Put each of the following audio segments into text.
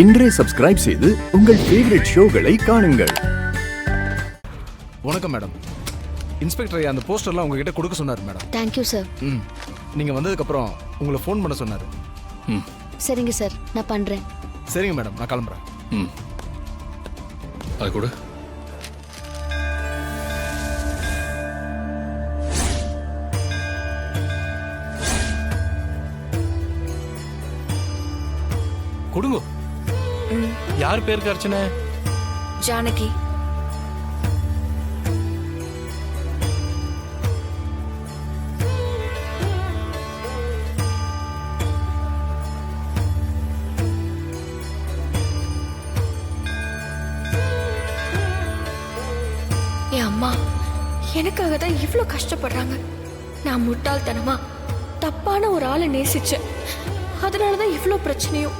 இன்றே சப்ஸ்கிரைப் செய்து உங்கள் ஃபேவரட் ஷோகளை காணுங்கள். வணக்கம் மேடம். இன்ஸ்பெக்டர் அந்த போஸ்டர்லாம் உங்ககிட்ட கொடுக்க சொன்னார் மேடம். Thank you sir. நீங்கள் வந்ததுக்கப்புறம் உங்களை ஃபோன் பண்ண சொன்னார். சரிங்க சார், நான் பண்ணுறேன். சரிங்க மேடம், நான் கிளம்புறேன். அது கூட கொடுங்க. யார் பேருக்கு அர்ச்சனை? ஜானகி. என் அம்மா எனக்காக தான் இவ்வளோ கஷ்டப்படுறாங்க. நான் முட்டாள்தனமா தப்பான ஒரு ஆளை நேசிச்சேன். அதனாலதான் இவ்வளோ பிரச்சனையும்.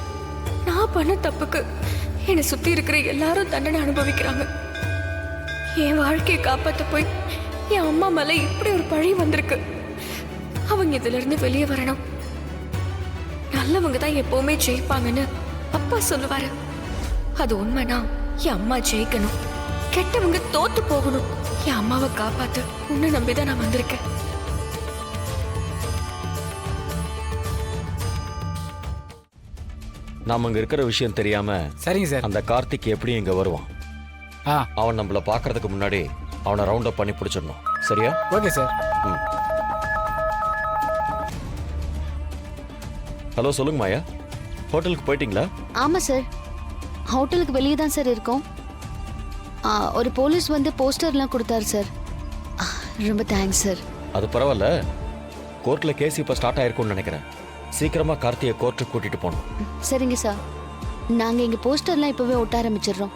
நான் பண்ண தப்புக்கு என்னை சுத்தி இருக்கிற எல்லாரும் தண்டனை அனுபவிக்கிறாங்க. என் வாழ்க்கையை காப்பாற்ற போய் என் அம்மா மேல இப்படி ஒரு பழி வந்திருக்கு. அவங்க இதுல இருந்து வெளியே வரணும். நல்லவங்க தான் எப்பவுமே ஜெயிப்பாங்கன்னு அப்பா சொல்லுவாரு. அது உண்மைனா என் அம்மா ஜெயிக்கணும், கெட்டவங்க தோத்து போகணும். என் அம்மாவை காப்பாத்து உன்னை நம்பிதான் நான் வந்திருக்கேன். நாம இங்க இருக்கிற விஷயம் தெரியாம சரிங்க சார். அந்த கார்த்திக் எப்படி இங்க வருவான்? அவன் நம்மள பாக்குறதுக்கு முன்னாடி அவனை ரவுண்ட் அப் பண்ணி பிடிச்சிடணும். சரியா? Okay sir. ஹலோ, சொல்லுங்க மாயா. ஹோட்டலுக்கு போயிட்டீங்களா? ஆமா சார், ஹோட்டலுக்கு வெளியே தான் சார் இருக்கோம். ஒரு போலீஸ் வந்து போஸ்டர்லாம் கொடுத்தாரு சார். ரொம்ப தேங்க்ஸ் சார். அது பரவாயில்ல. கோர்ட்ல கேஸ் இப்ப ஸ்டார்ட் ஆயிருக்கும்னு நினைக்கிறேன். சீக்கிரமா கார்த்தியை கோர்ட்டுக்கு கூட்டிட்டு போகணும். சரிங்க சார், நாங்க இங்க போஸ்டர்லாம் இப்பவே ஒட்ட ஆரம்பிச்சிடுறோம்.